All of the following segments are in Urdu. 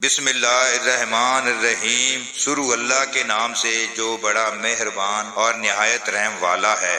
بسم اللہ الرحمن الرحیم، شروع اللہ کے نام سے جو بڑا مہربان اور نہایت رحم والا ہے۔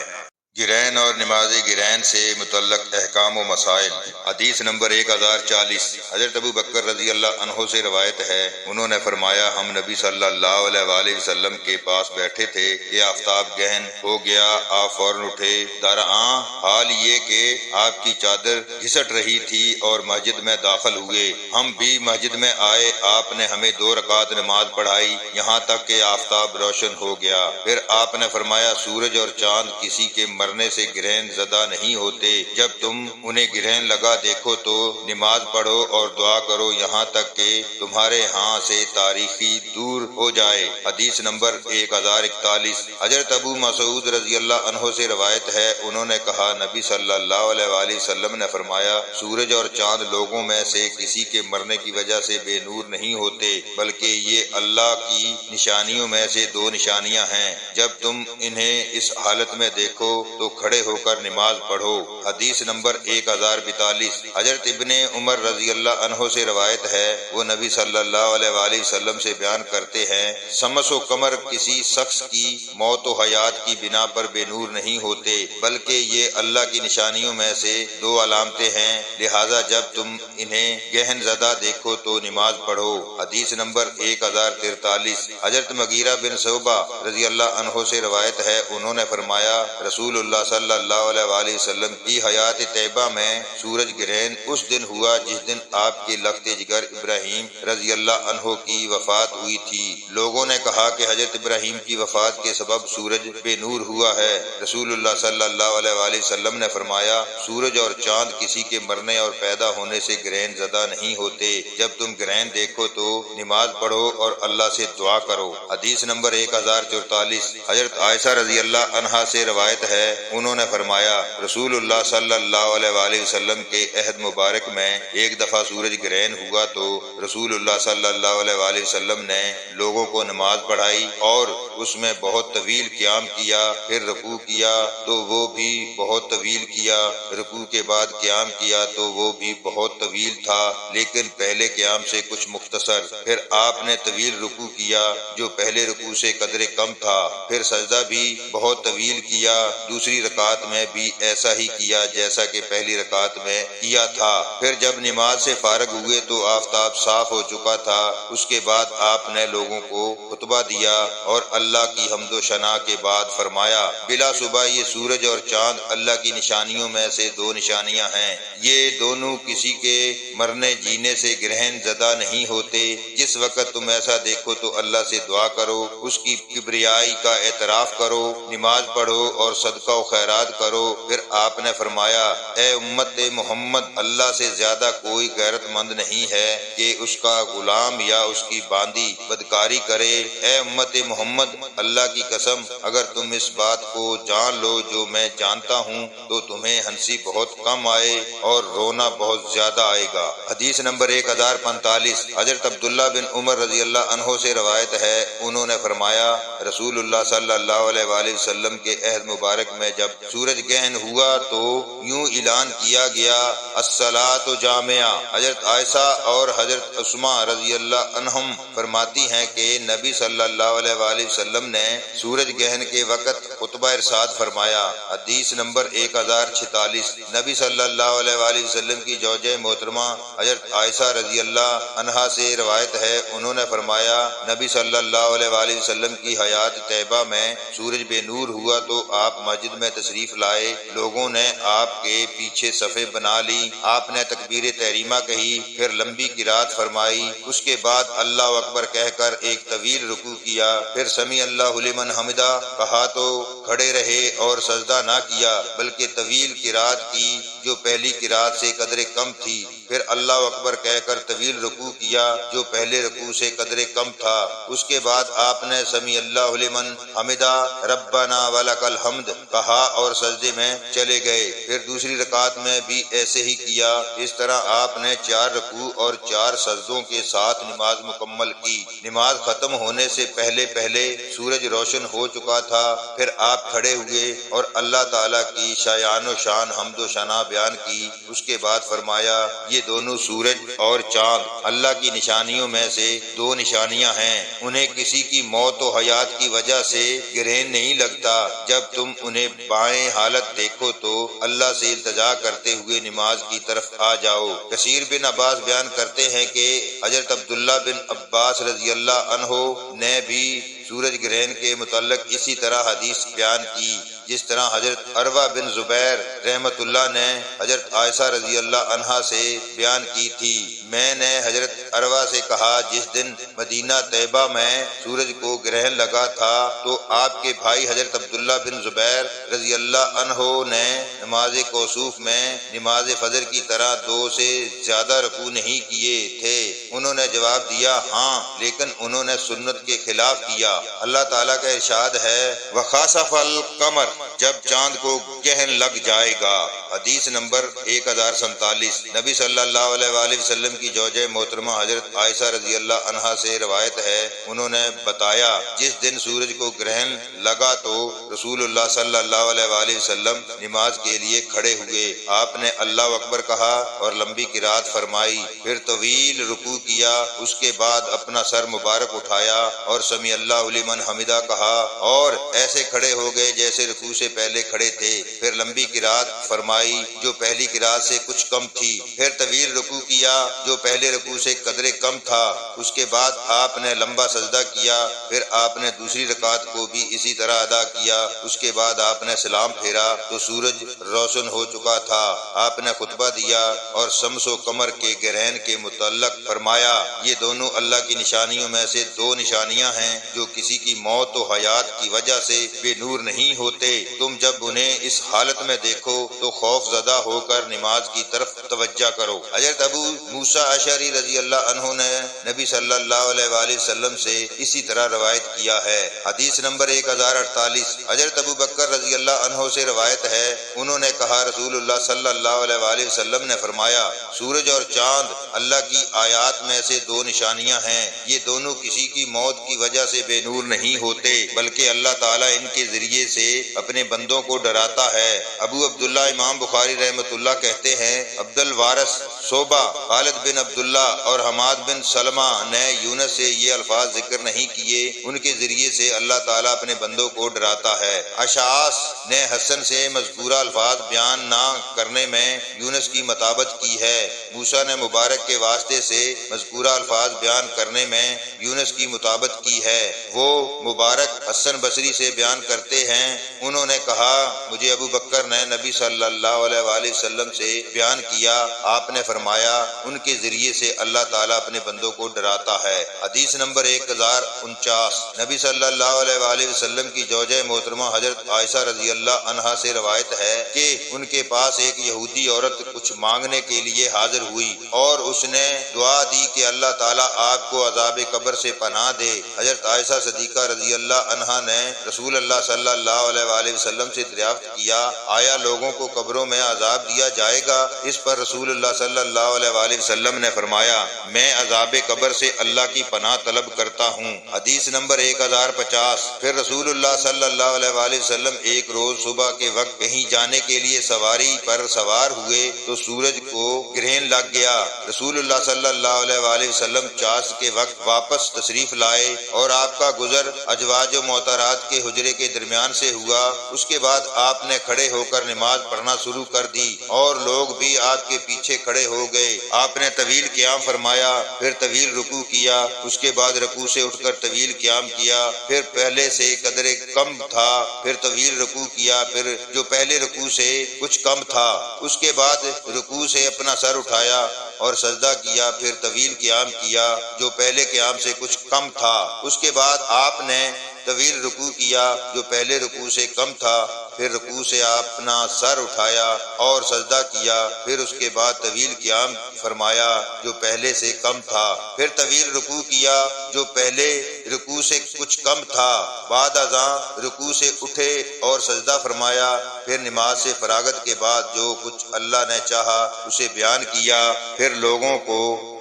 گرہن اور نماز گرہن سے متعلق احکام و مسائل۔ حدیث نمبر 1040، حضرت ابو بکر رضی اللہ عنہ سے روایت ہے، انہوں نے فرمایا ہم نبی صلی اللہ علیہ وآلہ وسلم کے پاس بیٹھے تھے کہ آفتاب گہن ہو گیا، آپ فوراً اٹھے، درآں حال یہ کہ آپ کی چادر گھسٹ رہی تھی اور مسجد میں داخل ہوئے۔ ہم بھی مسجد میں آئے، آپ نے ہمیں 2 رکعت نماز پڑھائی یہاں تک کہ آفتاب روشن ہو گیا۔ پھر آپ نے فرمایا سورج اور چاند کسی کے مرنے سے گرہن زدہ نہیں ہوتے، جب تم انہیں گرہن لگا دیکھو تو نماز پڑھو اور دعا کرو یہاں تک کہ تمہارے ہاں سے تاریکی دور ہو جائے۔ حدیث نمبر 1041، حضرت ابو مسعود رضی اللہ عنہ سے روایت ہے، انہوں نے کہا نبی صلی اللہ علیہ وآلہ وسلم نے فرمایا سورج اور چاند لوگوں میں سے کسی کے مرنے کی وجہ سے بے نور نہیں ہوتے، بلکہ یہ اللہ کی نشانیوں میں سے 2 نشانیاں ہیں، جب تم انہیں اس حالت میں دیکھو تو کھڑے ہو کر نماز پڑھو۔ حدیث نمبر 1042، حضرت ابن عمر رضی اللہ عنہ سے روایت ہے، وہ نبی صلی اللہ علیہ وآلہ وسلم سے بیان کرتے ہیں شمس و قمر کسی شخص کی موت و حیات کی بنا پر بے نور نہیں ہوتے، بلکہ یہ اللہ کی نشانیوں میں سے 2 علامتیں ہیں، لہذا جب تم انہیں گہن زدہ دیکھو تو نماز پڑھو۔ حدیث نمبر 1043، حضرت مغیرہ بن شعبہ رضی اللہ عنہ سے روایت ہے، انہوں نے فرمایا رسول اللہ صلی اللہ علیہ وآلہ وسلم کی حیات طیبہ میں سورج گرہن اس دن ہوا جس دن آپ کے لخت جگر ابراہیم رضی اللہ عنہ کی وفات ہوئی تھی۔ لوگوں نے کہا کہ حضرت ابراہیم کی وفات کے سبب سورج بے نور ہوا ہے۔ رسول اللہ صلی اللہ علیہ وآلہ وسلم نے فرمایا سورج اور چاند کسی کے مرنے اور پیدا ہونے سے گرہن زدہ نہیں ہوتے، جب تم گرہن دیکھو تو نماز پڑھو اور اللہ سے دعا کرو۔ حدیث نمبر 1044، حضرت عائشہ رضی اللہ عنہا سے روایت ہے، انہوں نے فرمایا رسول اللہ صلی اللہ علیہ وآلہ وسلم کے عہد مبارک میں ایک دفعہ سورج گرہن ہوا تو رسول اللہ صلی اللہ علیہ وآلہ وسلم نے لوگوں کو نماز پڑھائی اور اس میں بہت طویل قیام کیا، پھر رکوع کیا تو وہ بھی بہت طویل کیا، رکوع کے بعد قیام کیا تو وہ بھی بہت طویل تھا لیکن پہلے قیام سے کچھ مختصر، پھر آپ نے طویل رکوع کیا جو پہلے رکوع سے قدرے کم تھا، پھر سجدہ بھی بہت طویل کیا، دوسری رکعت میں بھی ایسا ہی کیا جیسا کہ پہلی رکعت میں کیا تھا، پھر جب نماز سے فارغ ہوئے تو آفتاب صاف ہو چکا تھا۔ اس کے بعد آپ نے لوگوں کو خطبہ دیا اور اللہ کی حمد و ثنا کے بعد فرمایا بلا صبح یہ سورج اور چاند اللہ کی نشانیوں میں سے 2 نشانیاں ہیں، یہ دونوں کسی کے مرنے جینے سے گرہن زدہ نہیں ہوتے، جس وقت تم ایسا دیکھو تو اللہ سے دعا کرو، اس کی کبریائی کا اعتراف کرو، نماز پڑھو اور صدقہ و خیرات کرو۔ پھر آپ نے فرمایا اے امت محمد، اللہ سے زیادہ کوئی غیرت مند نہیں ہے کہ اس کا غلام یا اس کی باندی بدکاری کرے۔ اے امت محمد، اللہ کی قسم اگر تم اس بات کو جان لو جو میں جانتا ہوں تو تمہیں ہنسی بہت کم آئے اور رونا بہت زیادہ آئے گا۔ حدیث نمبر 1045، حضرت عبداللہ بن عمر رضی اللہ عنہ سے روایت ہے، انہوں نے فرمایا رسول اللہ صلی اللہ علیہ وآلہ وسلم کے عہد مبارک میں جب سورج گہن ہوا تو یوں اعلان کیا گیا الصلاۃ جامعہ۔ حضرت عائشہ اور حضرت عثمان رضی اللہ عنہم فرماتی ہیں کہ نبی صلی اللہ علیہ وآلہ وسلم نے سورج گہن کے وقت خطبہ ارشاد فرمایا۔ حدیث نمبر 1046، نبی صلی اللہ علیہ وآلہ وسلم کی زوجہ محترمہ حضرت عائشہ رضی اللہ عنہا سے روایت ہے، انہوں نے فرمایا نبی صلی اللہ علیہ وآلہ وسلم کی حیات طیبہ میں سورج بے نور ہوا تو آپ مسجد میں تشریف لائے، لوگوں نے آپ کے پیچھے صفیں بنا لی، آپ نے تکبیر تحریمہ کہی، پھر لمبی قرات فرمائی، اس کے بعد اللہ اکبر کہہ کر ایک طویل رکوع کیا، پھر سمیع اللہ لمن حمدہ کہا تو کھڑے رہے اور سجدہ نہ کیا بلکہ طویل قرات کی جو پہلی قرات سے قدرے کم تھی، پھر اللہ اکبر کہہ کر طویل رکوع کیا جو پہلے رکوع سے قدرے کم تھا، اس کے بعد آپ نے سمیع اللہ لمن حمدہ ربنا ولک الحمد کہا اور سجدے میں چلے گئے، پھر دوسری رکعت میں بھی ایسے ہی کیا۔ اس طرح آپ نے 4 رکوع اور 4 سجدوں کے ساتھ نماز مکمل کی۔ نماز ختم ہونے سے پہلے پہلے سورج روشن ہو چکا تھا، پھر آپ کھڑے ہوئے اور اللہ تعالیٰ کی شایان و شان حمد و ثنا بیان کی، اس کے بعد فرمایا یہ دونوں سورج اور چاند اللہ کی نشانیوں میں سے دو نشانیاں ہیں، انہیں کسی کی موت و حیات کی وجہ سے گرہن نہیں لگتا، جب تم انہیں بائیں حالت دیکھو تو اللہ سے التجا کرتے ہوئے نماز کی طرف آ جاؤ۔ کثیر بن عباس بیان کرتے ہیں کہ حضرت عبداللہ بن عباس رضی اللہ عنہ نے بھی سورج گرہن کے متعلق اسی طرح حدیث بیان کی، جس طرح حضرت عروہ بن زبیر رحمۃ اللہ نے حضرت عائشہ رضی اللہ عنہا سے بیان کی تھی۔ میں نے حضرت عروہ سے کہا جس دن مدینہ طیبہ میں سورج کو گرہن لگا تھا تو آپ کے بھائی حضرت عبداللہ بن زبیر رضی اللہ عنہ نے نماز کسوف میں نماز فجر کی طرح 2 سے زیادہ رکوع نہیں کیے تھے؟ انہوں نے جواب دیا ہاں، لیکن انہوں نے سنت کے خلاف کیا۔ اللہ تعالیٰ کا ارشاد ہے وَخَسَفَ الْقَمَرُ، جب چاند کو گرہن لگ جائے گا۔ حدیث نمبر 1047۔ نبی صلی اللہ علیہ وآلہ وسلم کی زوجہ محترمہ حضرت عائشہ رضی اللہ عنہا سے روایت ہے، انہوں نے بتایا جس دن سورج کو گرہن لگا تو رسول اللہ صلی اللہ علیہ وآلہ وسلم نماز کے لیے کھڑے ہوئے، آپ نے اللہ اکبر کہا اور لمبی قرات فرمائی، پھر طویل رکوع کیا، اس کے بعد اپنا سر مبارک اٹھایا اور سمیع اللہ لمن حمدہ کہا اور ایسے کھڑے ہو گئے جیسے رکوع سے پہلے کھڑے تھے، پھر لمبی قرات فرمائی جو پہلی قرات سے کچھ کم تھی، پھر طویل رکوع کیا جو پہلے رکوع سے قدرے کم تھا، اس کے بعد آپ نے لمبا سجدہ کیا، پھر آپ نے دوسری رکعت کو بھی اسی طرح ادا کیا، اس کے بعد آپ نے سلام پھیرا تو سورج روشن ہو چکا تھا، آپ نے خطبہ دیا اور شمس و قمر کے گرہن کے متعلق فرمایا یہ دونوں اللہ کی نشانیوں میں سے 2 نشانیاں ہیں جو کسی کی موت و حیات کی وجہ سے بے نور نہیں ہوتے، تم جب انہیں اس حالت میں دیکھو تو خوف زدہ ہو کر نماز کی طرف توجہ کرو۔ حضرت ابو موسیٰ اشعری رضی اللہ عنہ نے نبی صلی اللہ علیہ وآلہ وسلم سے اسی طرح روایت کیا ہے۔ حدیث نمبر 1048۔ حضرت ابو بکر رضی اللہ عنہ سے روایت ہے، انہوں نے کہا رسول اللہ صلی اللہ علیہ وآلہ وسلم نے فرمایا سورج اور چاند اللہ کی آیات میں سے 2 نشانیاں ہیں، یہ دونوں کسی کی موت کی وجہ سے بے نور نہیں ہوتے بلکہ اللہ تعالیٰ ان کے ذریعے سے اپنے بندوں کو ڈراتا ہے۔ ابو عبداللہ امام بخاری رحمۃ اللہ کہتے ہیں عبد الوارث، شعبہ، خالد بن عبداللہ اور حماد بن سلمہ نے یونس سے یہ الفاظ ذکر نہیں کیے، ان کے ذریعے سے اللہ تعالیٰ اپنے بندوں کو ڈراتا ہے۔ اشعث نے حسن سے مذکورہ الفاظ بیان نہ کرنے میں یونس کی مطابقت کی ہے، موسیٰ نے مبارک کے واسطے سے مذکورہ الفاظ بیان کرنے میں یونس کی مطابقت کی ہے۔ وہ مبارک حسن بصری سے بیان کرتے ہیں، انہوں نے کہا مجھے ابو بکر نے نبی صلی اللہ علیہ وآلہ وسلم سے بیان کیا، آپ نے فرمایا ان کے ذریعے سے اللہ تعالیٰ اپنے بندوں کو ڈراتا ہے۔ حدیث نمبر 1049۔ نبی صلی اللہ علیہ وآلہ وسلم کی زوجہ محترمہ حضرت عائشہ رضی اللہ عنہا سے روایت ہے کہ ان کے پاس ایک یہودی عورت کچھ مانگنے کے لیے حاضر ہوئی اور اس نے دعا دی کہ اللہ تعالیٰ آپ کو عذاب قبر سے پناہ دے۔ حضرت عائشہ صدیقہ رضی اللہ عنہا نے رسول اللہ صلی اللہ علیہ وآلہ وسلم سے دریافت کیا آیا لوگوں کو قبروں میں عذاب دیا جائے گا؟ اس پر رسول اللہ صلی اللہ علیہ وآلہ وسلم نے فرمایا میں عذاب قبر سے اللہ کی پناہ طلب کرتا ہوں۔ حدیث نمبر 1050۔ پھر رسول اللہ صلی اللہ علیہ وآلہ وسلم ایک روز صبح کے وقت کہیں جانے کے لیے سواری پر سوار ہوئے تو سورج کو گرہن لگ گیا۔ رسول اللہ صلی اللہ علیہ وآلہ وسلم چاش کے وقت واپس تشریف لائے اور آپ کا گزر ازواج و محترات کے حجرے کے درمیان سے ہوا، اس کے بعد آپ نے کھڑے ہو کر نماز پڑھنا شروع کر دی اور لوگ بھی آپ کے پیچھے کھڑے ہو گئے۔ آپ نے طویل قیام فرمایا، پھر طویل رکوع کیا، اس کے بعد رکوع سے اٹھ کر طویل قیام کیا، پھر پہلے سے قدرے کم تھا، پھر طویل رکوع کیا، پھر جو پہلے رکوع سے کچھ کم تھا، اس کے بعد رکوع سے اپنا سر اٹھایا اور سجدہ کیا، پھر طویل قیام کیا جو پہلے قیام سے کچھ کم تھا، اس کے بعد آپ نے طویل رکوع کیا جو پہلے رکوع سے کم تھا، پھر رکوع سے اپنا سر اٹھایا اور سجدہ کیا، پھر اس کے بعد طویل قیام فرمایا جو پہلے سے کم تھا، پھر طویل رکوع کیا جو پہلے رکوع سے کچھ کم تھا، بعد ازاں رکوع سے اٹھے اور سجدہ فرمایا، پھر نماز سے فراغت کے بعد جو کچھ اللہ نے چاہا اسے بیان کیا، پھر لوگوں کو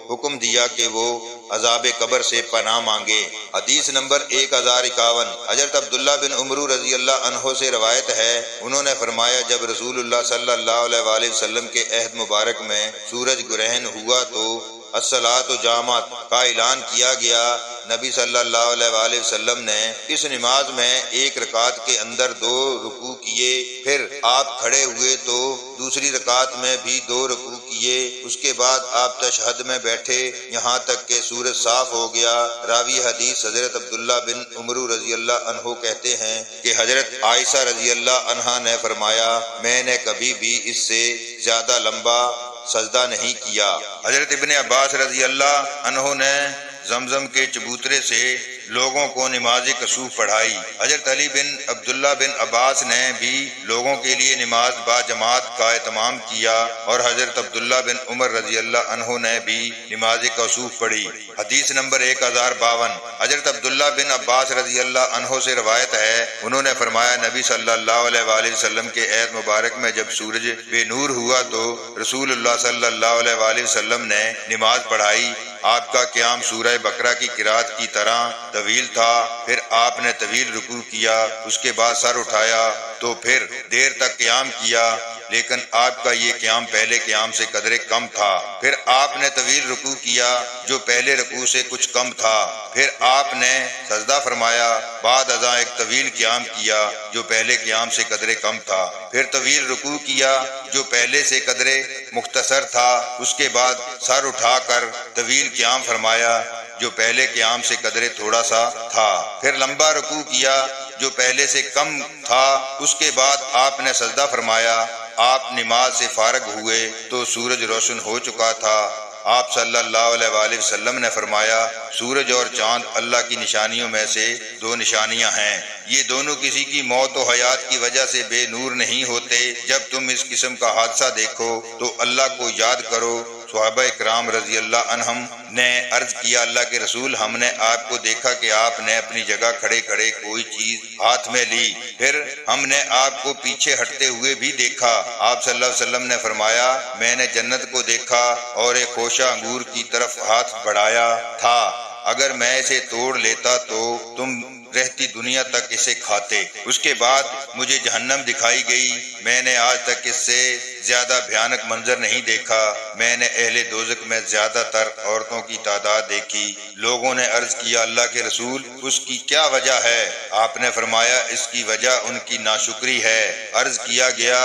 حکم دیا کہ وہ عذاب قبر سے پناہ مانگے۔ حدیث نمبر 1051 حضرت عبداللہ بن عمرو رضی اللہ عنہ سے روایت ہے، انہوں نے فرمایا جب رسول اللہ صلی اللہ علیہ وآلہ وسلم کے عہد مبارک میں سورج گرہن ہوا تو الصلاۃ جامعۃ کا اعلان کیا گیا۔ نبی صلی اللہ علیہ وآلہ وسلم نے اس نماز میں ایک رکعت کے اندر 2 رکوع کیے، پھر آپ کھڑے ہوئے تو دوسری رکعت میں بھی 2 رکوع کیے، اس کے بعد آپ تشہد میں بیٹھے یہاں تک کہ سورج صاف ہو گیا۔ راوی حدیث حضرت عبداللہ بن عمرو رضی اللہ عنہ کہتے ہیں کہ حضرت عائشہ رضی اللہ عنہا نے فرمایا میں نے کبھی بھی اس سے زیادہ لمبا سجدہ نہیں کیا۔ حضرت ابن عباس رضی اللہ عنہ نے زمزم کے چبوترے سے لوگوں کو نماز کسوف پڑھائی۔ حضرت علی بن عبداللہ بن عباس نے بھی لوگوں کے لیے نماز با جماعت کا اہتمام کیا اور حضرت عبداللہ بن عمر رضی اللہ عنہ نے بھی نماز کسوف پڑھی۔ حدیث نمبر 1052 حضرت عبداللہ بن عباس رضی اللہ عنہ سے روایت ہے، انہوں نے فرمایا نبی صلی اللہ علیہ وآلہ وسلم کے عہد مبارک میں جب سورج بے نور ہوا تو رسول اللہ صلی اللہ علیہ وآلہ وسلم نے نماز پڑھائی۔ آپ کا قیام سورہ بقرہ کی قرات کی طرح طویل تھا، پھر آپ نے طویل رکوع کیا، اس کے بعد سر اٹھایا تو پھر دیر تک قیام کیا، لیکن آپ کا یہ قیام پہلے قیام سے قدرے کم تھا۔ پھر آپ نے طویل رکوع کیا جو پہلے رکوع سے کچھ کم تھا، پھر آپ نے سجدہ فرمایا، بعد ازاں ایک طویل قیام کیا جو پہلے قیام سے قدرے کم تھا، پھر طویل رکوع کیا جو پہلے سے قدرے مختصر تھا، اس کے بعد سر اٹھا کر طویل قیام فرمایا جو پہلے قیام سے قدرے تھوڑا سا تھا، پھر لمبا رکوع کیا جو پہلے سے کم تھا، اس کے بعد آپ نے سجدہ فرمایا۔ آپ نماز سے فارغ ہوئے تو سورج روشن ہو چکا تھا۔ آپ صلی اللہ علیہ وآلہ وسلم نے فرمایا سورج اور چاند اللہ کی نشانیوں میں سے 2 نشانیاں ہیں، یہ دونوں کسی کی موت و حیات کی وجہ سے بے نور نہیں ہوتے۔ جب تم اس قسم کا حادثہ دیکھو تو اللہ کو یاد کرو۔ صحابہ اکرام رضی اللہ عنہم نے عرض کیا اللہ کے رسول ہم نے آپ کو دیکھا کہ آپ نے اپنی جگہ کھڑے کھڑے کوئی چیز ہاتھ میں لی، پھر ہم نے آپ کو پیچھے ہٹتے ہوئے بھی دیکھا۔ آپ صلی اللہ علیہ وسلم نے فرمایا میں نے جنت کو دیکھا اور ایک خوشہ انگور کی طرف ہاتھ بڑھایا تھا، اگر میں اسے توڑ لیتا تو تم رہتی دنیا تک اسے کھاتے۔ اس کے بعد مجھے جہنم دکھائی گئی، میں نے آج تک اس سے زیادہ بھیانک منظر نہیں دیکھا، میں نے اہل دوزخ میں زیادہ تر عورتوں کی تعداد دیکھی۔ لوگوں نے عرض کیا اللہ کے رسول اس کی کیا وجہ ہے؟ آپ نے فرمایا اس کی وجہ ان کی ناشکری ہے۔ عرض کیا گیا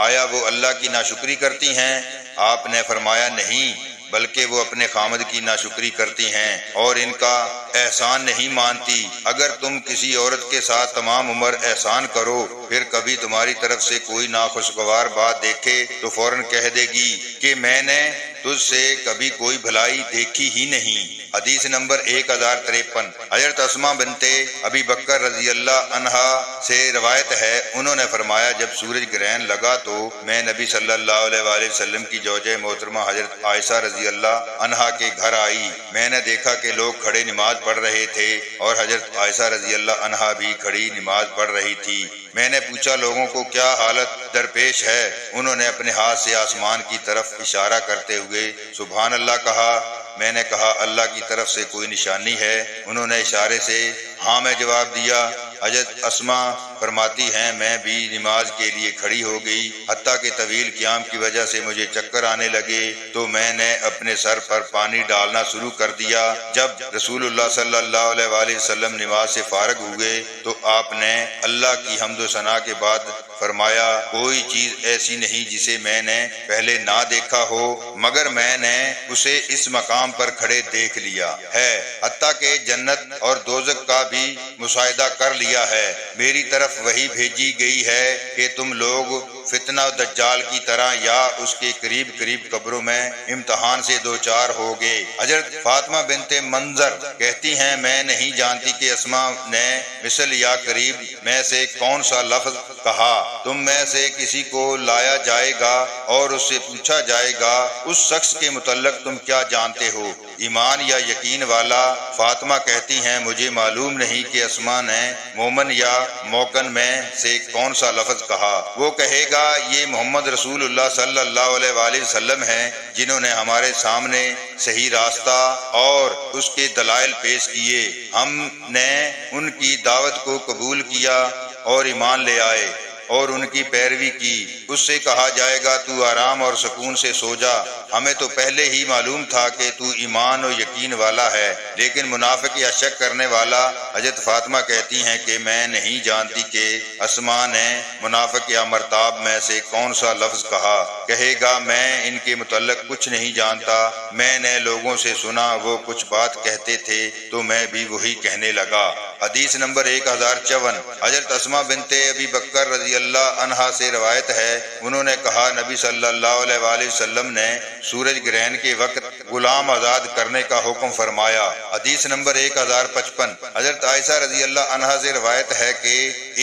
آیا وہ اللہ کی ناشکری کرتی ہیں؟ آپ نے فرمایا نہیں، بلکہ وہ اپنے خامد کی ناشکری کرتی ہیں اور ان کا احسان نہیں مانتی۔ اگر تم کسی عورت کے ساتھ تمام عمر احسان کرو، پھر کبھی تمہاری طرف سے کوئی ناخوشگوار بات دیکھے تو فوراً کہہ دے گی کہ میں نے تجھ سے کبھی کوئی بھلائی دیکھی ہی نہیں۔ حدیث نمبر 1053 حضرت اسماء بنت ابی بکر رضی اللہ عنہا سے روایت ہے، انہوں نے فرمایا جب سورج گرہن لگا تو میں نبی صلی اللہ علیہ وآلہ وسلم کی زوجہ محترمہ حضرت عائشہ رضی اللہ عنہا کے گھر آئی، میں نے دیکھا کہ لوگ کھڑے نماز پڑھ رہے تھے اور حضرت عائشہ رضی اللہ عنہا بھی کھڑی نماز پڑھ رہی تھی۔ میں نے پوچھا لوگوں کو کیا حالت درپیش ہے؟ انہوں نے اپنے ہاتھ سے آسمان کی طرف اشارہ کرتے ہوئے سبحان اللہ کہا۔ میں نے کہا اللہ کی طرف سے کوئی نشانی ہے؟ انہوں نے اشارے سے ہاں میں جواب دیا۔ حضرت اسماء فرماتی ہیں میں بھی نماز کے لیے کھڑی ہو گئی، حتیٰ کہ طویل قیام کی وجہ سے مجھے چکر آنے لگے تو میں نے اپنے سر پر پانی ڈالنا شروع کر دیا۔ جب رسول اللہ صلی اللہ علیہ وآلہ وسلم نماز سے فارغ ہوئے تو آپ نے اللہ کی حمد و ثنا کے بعد فرمایا کوئی چیز ایسی نہیں جسے میں نے پہلے نہ دیکھا ہو مگر میں نے اسے اس مقام پر کھڑے دیکھ لیا ہے، حتیٰ کہ جنت اور دوزخ کا بھی مشاہدہ کر لیا ہے۔ میری طرف وحی بھیجی گئی ہے کہ تم لوگ فتنہ دجال کی طرح یا اس کے قریب قریب قبروں میں امتحان سے دوچار ہوگے۔ حضرت فاطمہ بنت منظر کہتی ہیں میں نہیں جانتی کہ اسماء نے مثل یا قریب میں سے کون سا لفظ کہا۔ تم میں سے کسی کو لایا جائے گا اور اس سے پوچھا جائے گا اس شخص کے متعلق تم کیا جانتے ہو، ایمان یا یقین والا؟ فاطمہ کہتی ہیں مجھے معلوم نہیں کہ اسماء نے مومن یا موقن میں سے کون سا لفظ کہا۔ وہ کہے گا گا یہ محمد رسول اللہ صلی اللہ علیہ وآلہ وسلم ہیں جنہوں نے ہمارے سامنے صحیح راستہ اور اس کے دلائل پیش کیے، ہم نے ان کی دعوت کو قبول کیا اور ایمان لے آئے اور ان کی پیروی کی۔ اس سے کہا جائے گا تو آرام اور سکون سے سو جا، ہمیں تو پہلے ہی معلوم تھا کہ تو ایمان و یقین والا ہے۔ لیکن منافق یا شک کرنے والا حضرت فاطمہ کہتی ہیں کہ میں نہیں جانتی کہ اسماء نے منافق یا مرتاب میں سے کون سا لفظ کہا۔ کہے گا میں ان کے متعلق کچھ نہیں جانتا، میں نے لوگوں سے سنا وہ کچھ بات کہتے تھے تو میں بھی وہی کہنے لگا۔ حدیث نمبر 1054 حضرت اسماء بنت ابی بکر رضی اللہ عنہا سے روایت ہے، انہوں نے کہا نبی صلی اللہ علیہ وآلہ وسلم نے سورج گرہن کے وقت غلام آزاد کرنے کا حکم فرمایا۔ حدیث نمبر 1055 حضرت عائشہ رضی اللہ عنہا سے روایت ہے کہ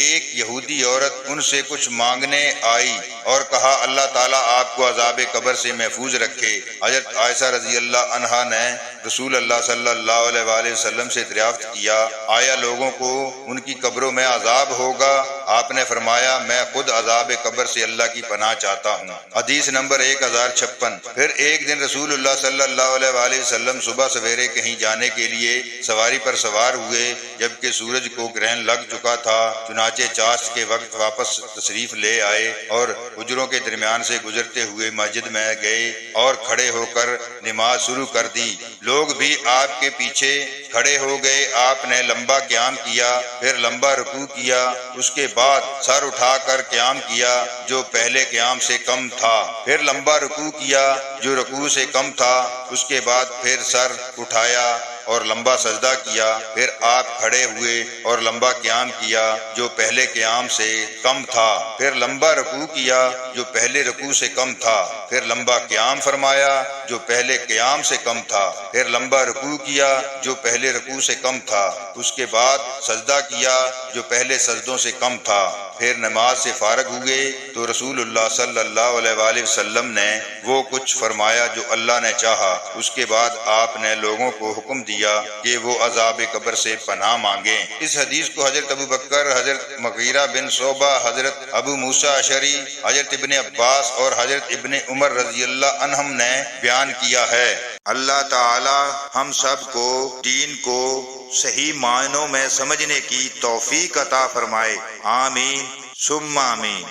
ایک یہودی عورت ان سے کچھ مانگنے آئی اور کہا اللہ تعالیٰ آپ کو عذاب قبر سے محفوظ رکھے۔ حضرت عائشہ رضی اللہ عنہا نے رسول اللہ صلی اللہ علیہ وآلہ وسلم سے دریافت کیا آیا لوگوں کو ان کی قبروں میں عذاب ہوگا؟ آپ نے فرمایا میں خود عذاب قبر سے اللہ کی پناہ چاہتا ہوں۔ حدیث نمبر 1056 پھر ایک دن رسول اللہ صلی اللہ علیہ وآلہ وسلم صبح سویرے کہیں جانے کے لیے سواری پر سوار ہوئے جبکہ سورج کو گرہن لگ چکا تھا، چنانچہ چاشت کے وقت واپس تشریف لے آئے اور حجروں کے درمیان سے گزرتے ہوئے مسجد میں گئے اور کھڑے ہو کر نماز شروع کر دی۔ لوگ بھی آپ کے پیچھے کھڑے ہو گئے۔ آپ نے لمبا قیام کیا، پھر لمبا رکوع کیا، اس کے بعد سر اٹھا کر قیام کیا جو پہلے قیام سے کم تھا، پھر لمبا رکوع کیا جو رکوع سے کم تھا، اس کے بعد پھر سر اٹھایا اور لمبا سجدہ کیا، پھر آپ کھڑے ہوئے اور لمبا قیام کیا جو پہلے قیام سے کم تھا، پھر لمبا رکوع کیا جو پہلے رکوع سے کم تھا، پھر لمبا قیام فرمایا جو پہلے قیام سے کم تھا، پھر لمبا رکوع کیا جو پہلے رکوع سے کم تھا، اس کے بعد سجدہ کیا جو پہلے سجدوں سے کم تھا، پھر نماز سے فارغ ہوئے تو رسول اللہ صلی اللہ علیہ وآلہ وسلم نے وہ کچھ فرمایا جو اللہ نے چاہا۔ اس کے بعد آپ نے لوگوں کو حکم دیا کہ وہ عذاب قبر سے پناہ مانگیں۔ اس حدیث کو حضرت ابو بکر، حضرت مغیرہ بن شعبہ، حضرت ابو موسیٰ اشعری، حضرت ابن عباس اور حضرت ابن عمر رضی اللہ عنہم نے بیان کیا ہے۔ اللہ تعالی ہم سب کو دین کو صحیح معنوں میں سمجھنے کی توفیق عطا فرمائے، آمین ثم آمین۔